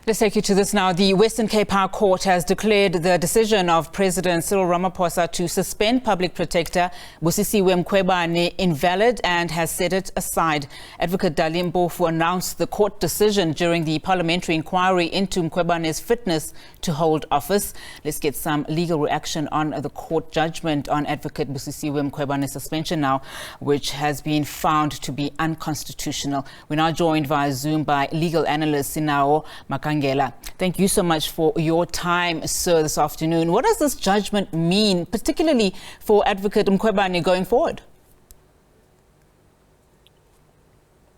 Let's take you to this now. The Western Cape High Court has declared the decision of President Cyril Ramaphosa to suspend Public Protector Busisiwe Mkhwebane invalid and has set it aside. Advocate Dali Mpofu announced the court decision during the Parliamentary Inquiry into Mkhwebane's fitness to hold office. Let's get some legal reaction on the court judgment on Advocate Busisiwe Mkhwebane's suspension now, which has been found to be unconstitutional. We're now joined via Zoom by legal analyst Sinawo Makangela. Thank you so much for your time, sir, this afternoon. What does this judgment mean, particularly for Advocate Mkhwebane going forward?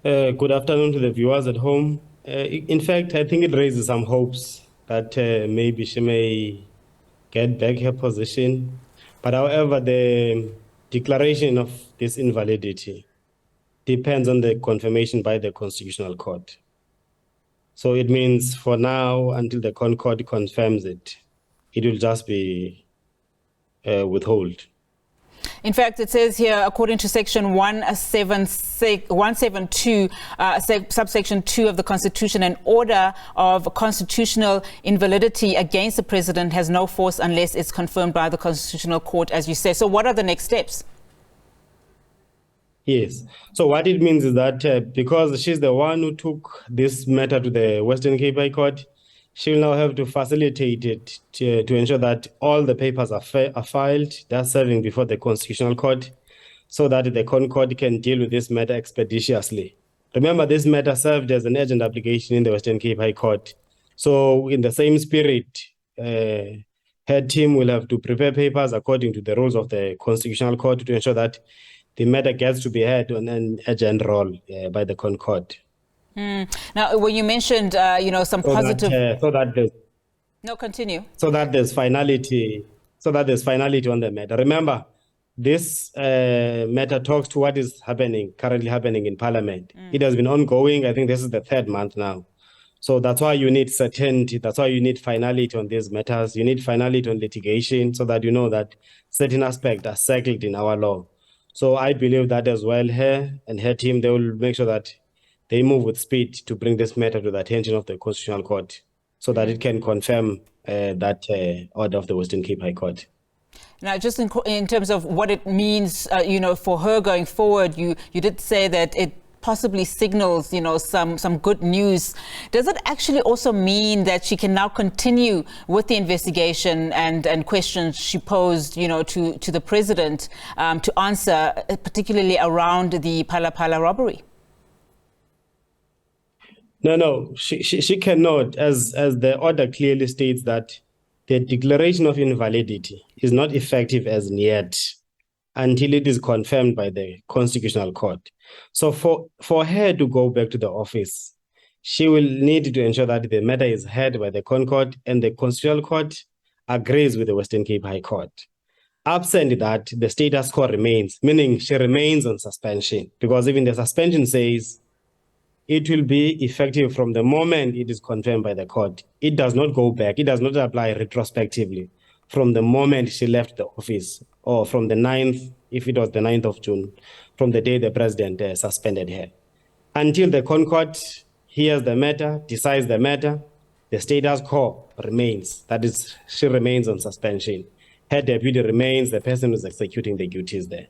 Good afternoon to the viewers at home. In fact, I think it raises some hopes that maybe she may get back her position. But however, the declaration of this invalidity depends on the confirmation by the Constitutional Court. So it means for now, until the Concord confirms it, it will just be withheld. In fact, it says here, according to section 172, subsection 2 of the Constitution, an order of constitutional invalidity against the president has no force unless it's confirmed by the Constitutional Court, as you say. So what are the next steps? Yes. So what it means is that because she's the one who took this matter to the Western Cape High Court, she will now have to facilitate it to ensure that all the papers are filed, they're serving before the Constitutional Court, so that the Concord can deal with this matter expeditiously. Remember, this matter served as an urgent application in the Western Cape High Court. So in the same spirit, her team will have to prepare papers according to the rules of the Constitutional Court to ensure that the matter gets to be heard on an urgent roll by the Concord. Now, when you mentioned, some positive... No, continue. So that there's finality. So that there's finality on the matter. Remember, this matter talks to what is currently happening in Parliament. It has been ongoing. I think this is the 3rd month now. So that's why you need certainty. That's why you need finality on these matters. You need finality on litigation so that you know that certain aspects are settled in our law. So I believe that as well, her and her team, they will make sure that they move with speed to bring this matter to the attention of the Constitutional Court so that it can confirm that order of the Western Cape High Court. Now, just in terms of what it means, for her going forward, you did say that it possibly signals, some good news. Does it actually also mean that she can now continue with the investigation and questions she posed, to the president to answer, particularly around the Phala robbery? No, she cannot, as the order clearly states that the declaration of invalidity is not effective as yet until it is confirmed by the Constitutional Court. So for her to go back to the office, she will need to ensure that the matter is heard by the Concord and the Constitutional Court agrees with the Western Cape High Court. Absent that, the status quo remains, meaning she remains on suspension, because even the suspension says it will be effective from the moment it is confirmed by the court. It does not go back. It does not apply retrospectively from the moment she left the office, or from the 9th, if it was the 9th of June, from the day the president suspended her. Until the Concord hears the matter, decides the matter, the status quo remains. That is, she remains on suspension. Her deputy remains the person who is executing the duties there.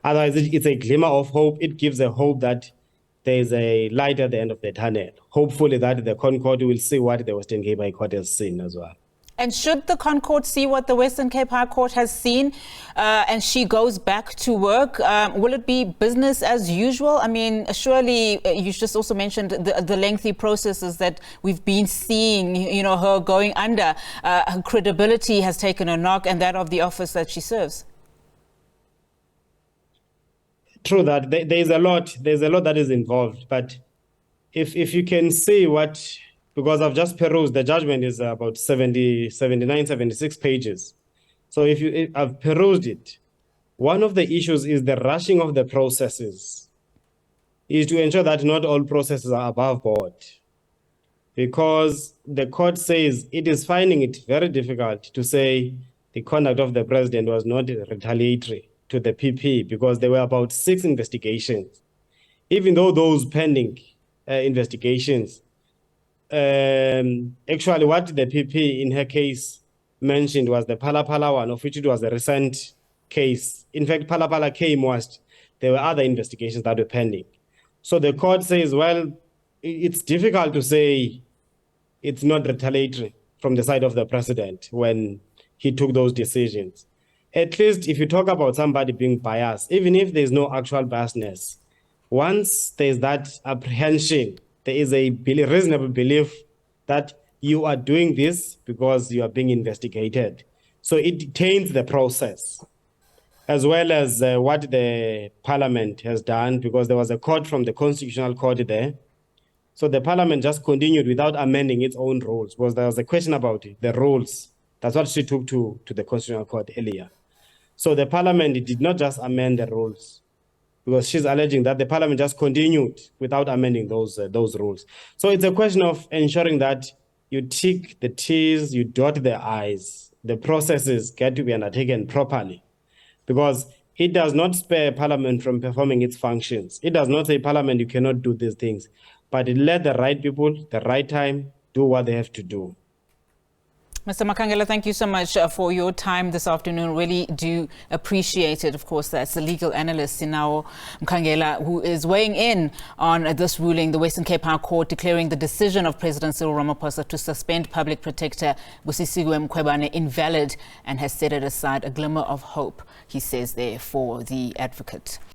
Otherwise, it's a glimmer of hope. It gives a hope that there is a light at the end of the tunnel. Hopefully that the Concord will see what the Western Cape High Court has seen as well. And should the Concord see what the Western Cape High Court has seen and she goes back to work, will it be business as usual? I mean, surely you just also mentioned the lengthy processes that we've been seeing, her going under. Her credibility has taken a knock, and that of the office that she serves. True that. There's a lot that is involved. But if you can see what... Because I've just perused, the judgment is about 79, 76 pages. So I've perused it. One of the issues is the rushing of the processes, is to ensure that not all processes are above board. Because the court says it is finding it very difficult to say the conduct of the president was not retaliatory to the PP, because there were about 6 investigations. Even though those pending investigations actually what the PP in her case mentioned was the Phala one, of which it was a recent case. In fact, Phala came whilst there were other investigations that were pending. So the court says, well, it's difficult to say it's not retaliatory from the side of the president when he took those decisions. At least if you talk about somebody being biased, even if there's no actual biasness, once there's that apprehension, there is a reasonable belief that you are doing this because you are being investigated. So it taints the process, as well as what the parliament has done, because there was a court from the Constitutional Court there. So the parliament just continued without amending its own rules, because there was a question about it, the rules. That's what she took to the Constitutional Court earlier. So the parliament did not just amend the rules, because she's alleging that the parliament just continued without amending those rules. So it's a question of ensuring that you tick the T's, you dot the I's. The processes get to be undertaken properly, because it does not spare parliament from performing its functions. It does not say, parliament, you cannot do these things, but it let the right people, the right time, do what they have to do. Mr. Makangela, thank you so much for your time this afternoon. Really do appreciate it. Of course, that's the legal analyst, Sinawo Makangela, who is weighing in on this ruling, the Western Cape High Court declaring the decision of President Cyril Ramaphosa to suspend Public Protector Busisiwe Mkhwebane invalid, and has set it aside. A glimmer of hope, he says there, for the advocate.